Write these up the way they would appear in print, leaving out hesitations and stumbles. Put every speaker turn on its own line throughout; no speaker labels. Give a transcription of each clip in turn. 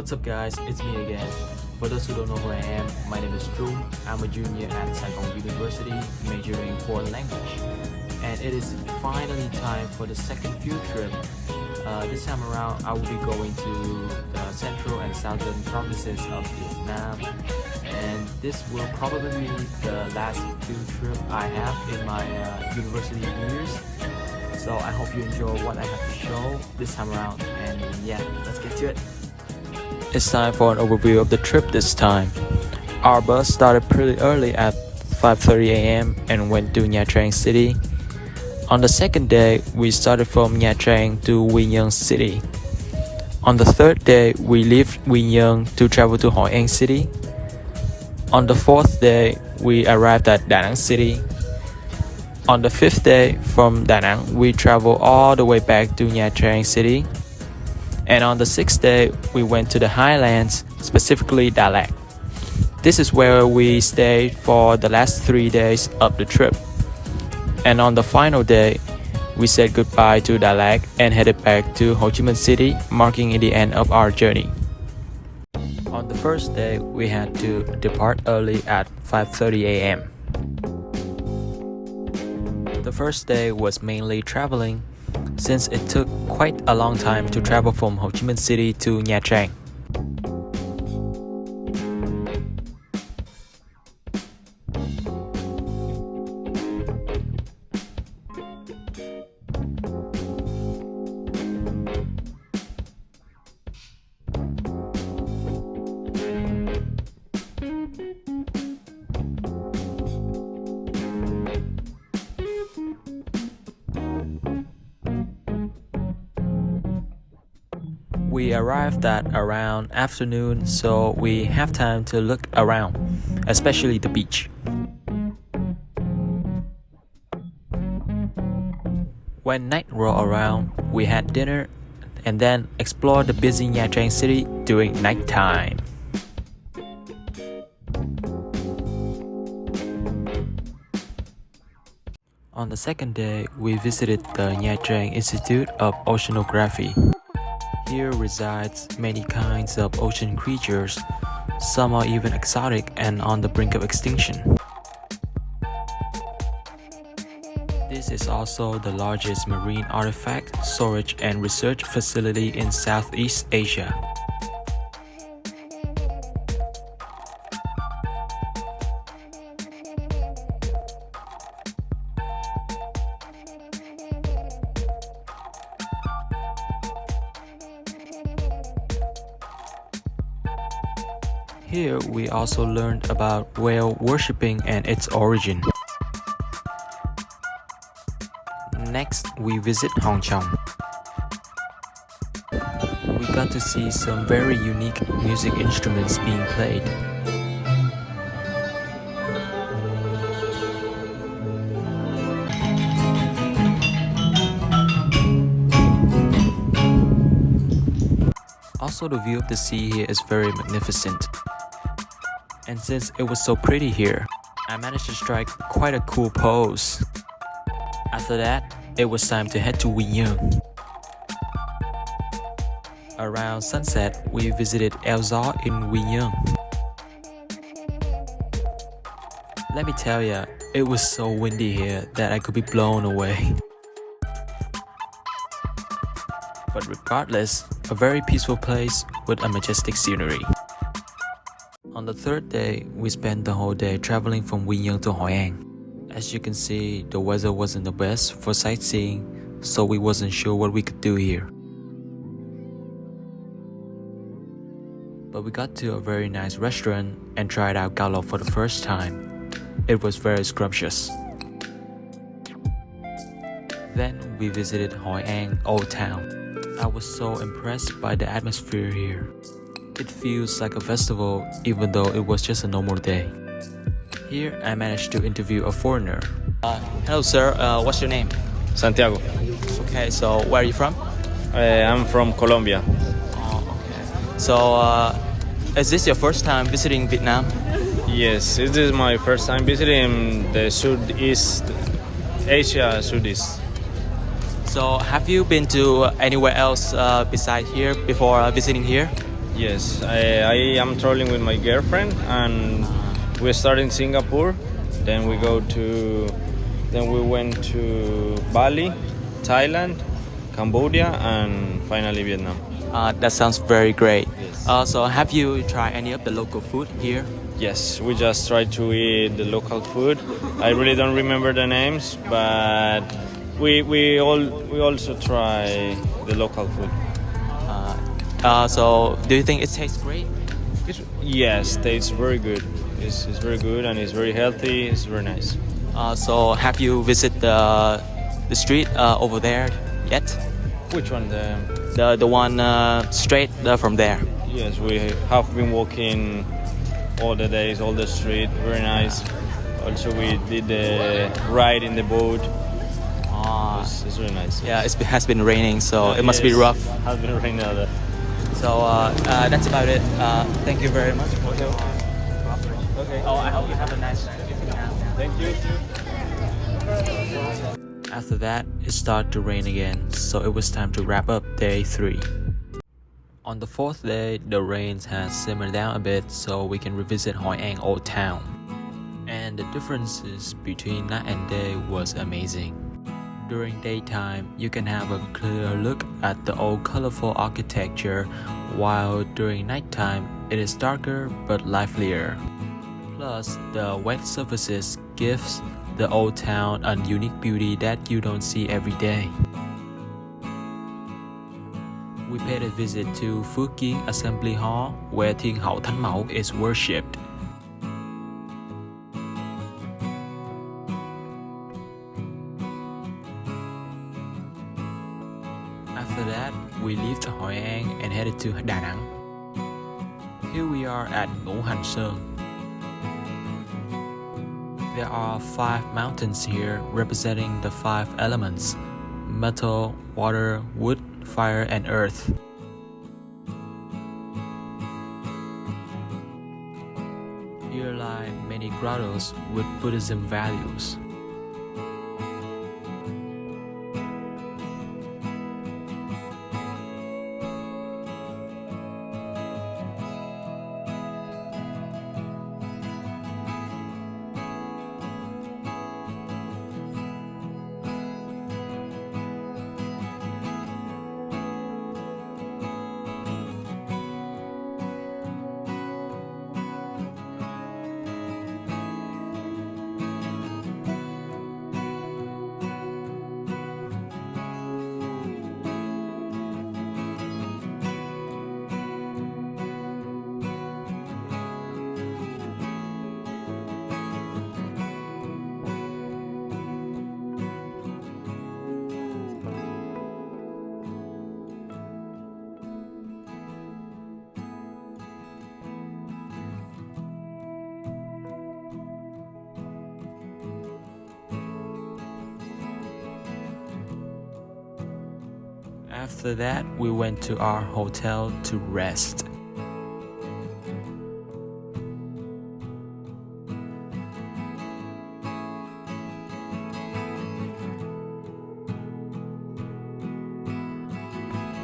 What's up guys, it's me again. For those who don't know who I am, my name is Trung. I'm a junior at Saigon University, majoring in foreign language. And it is finally time for the second field trip. This time around, I will be going to the central and southern provinces of Vietnam. And this will probably be the last field trip I have in my university years. So I hope you enjoy what I have to show this time around. And yeah, let's get to it. It's time for an overview of the trip this time. Our bus started pretty early at 5:30 a.m. and went to Nha Trang City. On the second day, we started from Nha Trang to Quy Nhơn City. On the third day, we left Quy Nhơn to travel to Hội An City. On the fourth day, we arrived at Da Nang City. On the fifth day, from Da Nang, we traveled all the way back to Nha Trang City. And on the sixth day, we went to the highlands, specifically Da Lat. This is where we stayed for the last 3 days of the trip. And on the final day, we said goodbye to Da Lat and headed back to Ho Chi Minh City, marking the end of our journey. On the first day, we had to depart early at 5:30 a.m. The first day was mainly traveling, since it took quite a long time to travel from Ho Chi Minh City to Nha Trang. We arrived at around afternoon, so we have time to look around, especially the beach. When night rolled around, we had dinner and then explored the busy Nha Trang City during nighttime. On the second day, we visited the Nha Trang Institute of Oceanography. Here resides many kinds of ocean creatures. Some are even exotic and on the brink of extinction. This is also the largest marine artifact, storage and research facility in Southeast Asia. Here we also learned about whale worshipping and its origin. Next, we visit Hong Chong. We got to see some very unique music instruments being played. Also, the view of the sea here is very magnificent. And since it was so pretty here, I managed to strike quite a cool pose. After that, it was time to head to Quy Nhơn. Around sunset, we visited El Gió in Quy Nhơn. Let me tell ya, it was so windy here that I could be blown away. But regardless, a very peaceful place with a majestic scenery. On the third day, we spent the whole day traveling from Quy Nhơn to Hội An. As you can see, the weather wasn't the best for sightseeing, so we wasn't sure what we could do here. But we got to a very nice restaurant and tried out galo for the first time. It was very scrumptious. Then we visited Hội An Old Town. I was so impressed by the atmosphere here. It feels like a festival even though it was just a normal day. Here I managed to interview a foreigner. Hello sir, what's your name?
Santiago.
Okay, so where are you from?
I'm from Colombia.
Oh, okay. So is this your first time visiting Vietnam?
Yes, this is my first time visiting the Southeast Asia, Southeast.
So have you been to anywhere else besides here before visiting here?
Yes, I am traveling with my girlfriend, and we start in Singapore. Then we went to Bali, Thailand, Cambodia, and finally Vietnam.
That sounds very great.
Yes.
So have you tried any of the local food here?
Yes, we just tried to eat the local food. I really don't remember the names, but we also try the local food.
So do you think it tastes great?
Yes, tastes very good. It's very good and it's very healthy. It's very nice.
So have you visited the street over there yet?
Which one?
The one straight from there.
Yes, we have been walking all the days, all the street. Very nice. Also, we did the ride in the boat. It's really nice.
Yeah, it has been raining, so it must be rough.
Has been raining a lot.
So that's about it. Thank you very much.
Okay.
Oh, I hope you have a nice day.
Thank you.
After that, it started to rain again, so it was time to wrap up day 3. On the 4th day, the rains has simmered down a bit, so we can revisit Hoi An Old Town. And the differences between night and day was amazing. During daytime, you can have a clear look at the old colorful architecture, while during nighttime, it is darker but livelier. Plus, the wet surfaces gives the old town a unique beauty that you don't see every day. We paid a visit to Phước Kiến Assembly Hall, where Thiên Hậu Thánh Mẫu is worshipped. After that, we left Hoi An and headed to Đà Nẵng. Here we are at Ngũ Hành Sơn. There are 5 mountains here representing the 5 elements: metal, water, wood, fire, and earth. Here lie many grottos with Buddhism values. After that, we went to our hotel to rest.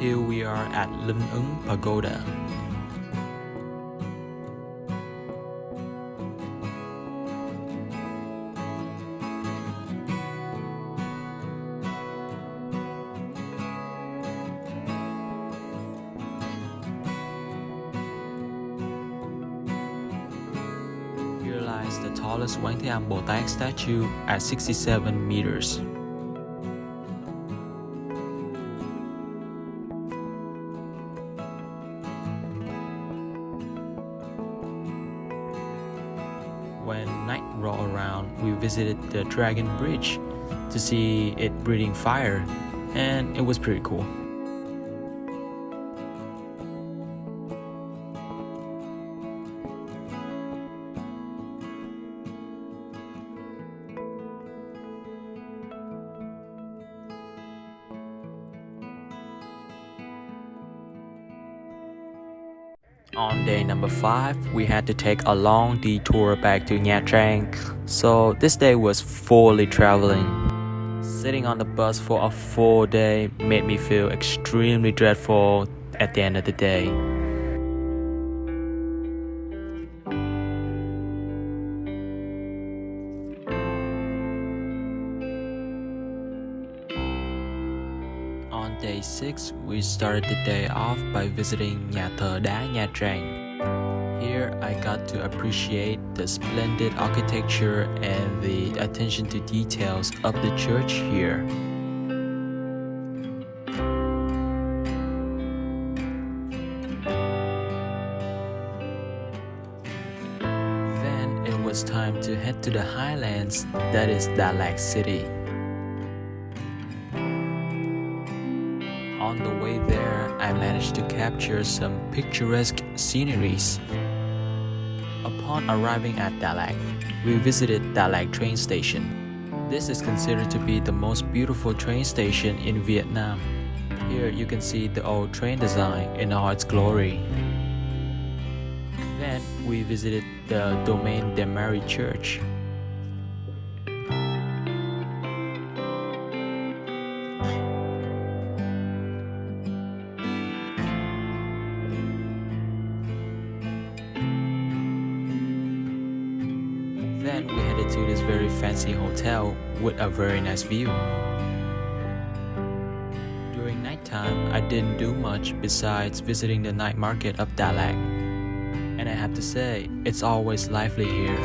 Here we are at Linh Ứng Pagoda. Here lies the tallest Quán Thế Âm Bồ Tát statue at 67 meters. When night rolled around, we visited the Dragon Bridge to see it breathing fire, and it was pretty cool. On day number 5, we had to take a long detour back to Nha Trang, so this day was fully traveling. Sitting on the bus for a full day made me feel extremely dreadful at the end of the day. On day 6, we started the day off by visiting nhà thờ đá Nha Trang. Here I got to appreciate the splendid architecture and the attention to details of the church here. Then it was time to head to the highlands, that is Đà Lạt city. On the way there, I managed to capture some picturesque sceneries. Upon arriving at Đà Lạt, we visited Đà Lạt train station. This is considered to be the most beautiful train station in Vietnam. Here you can see the old train design in all its glory. Then we visited the Domaine de Marie Church. Then we headed to this very fancy hotel with a very nice view. During nighttime, I didn't do much besides visiting the night market of Đà Lạt. And I have to say, it's always lively here.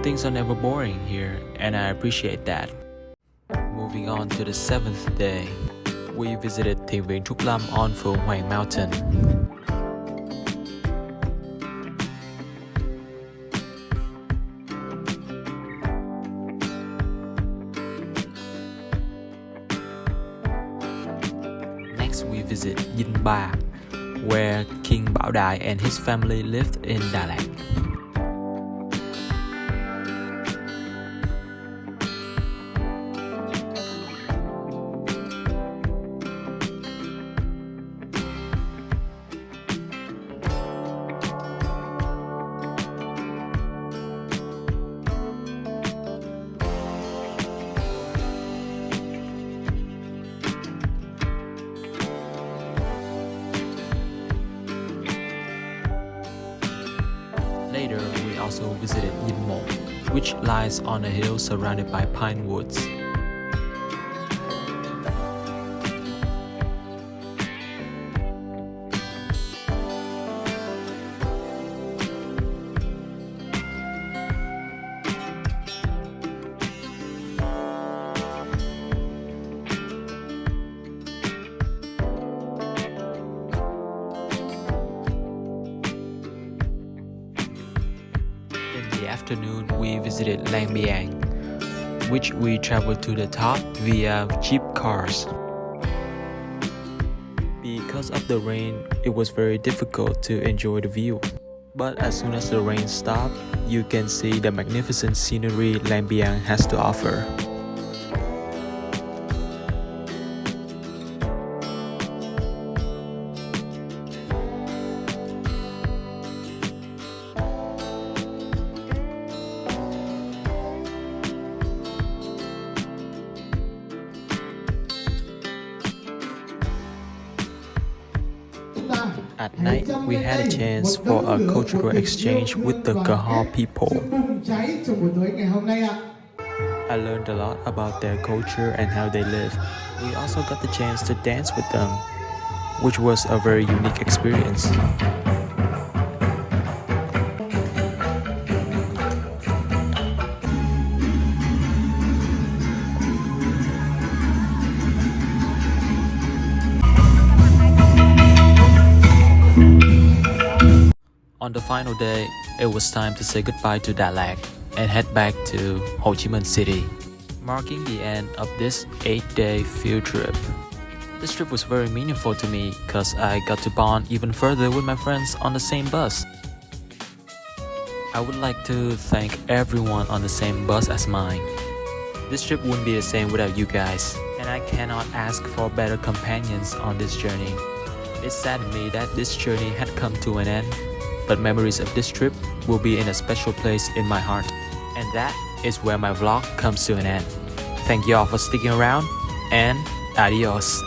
Things are never boring here, and I appreciate that. Moving on to the 7th day, we visited Thiền viện Trúc Lâm on Phượng Hoàng Mountain. We visit Dinh Ba, where King Bảo Đại and his family lived in Đà Lạt. Later, we also visited Dinh Mộ, which lies on a hill surrounded by pine woods. In the afternoon, we visited Lang Biang, which we traveled to the top via cheap cars. Because of the rain, it was very difficult to enjoy the view. But as soon as the rain stopped, you can see the magnificent scenery Lang Biang has to offer. At night, we had a chance for a cultural exchange with the Cahal people. I learned a lot about their culture and how they live. We also got the chance to dance with them, which was a very unique experience. On the final day, it was time to say goodbye to Đà Lạt and head back to Ho Chi Minh City, marking the end of this 8-day field trip. This trip was very meaningful to me because I got to bond even further with my friends on the same bus. I would like to thank everyone on the same bus as mine. This trip wouldn't be the same without you guys, and I cannot ask for better companions on this journey. It saddened me that this journey had come to an end, but memories of this trip will be in a special place in my heart. And that is where my vlog comes to an end. Thank you all for sticking around, and adios.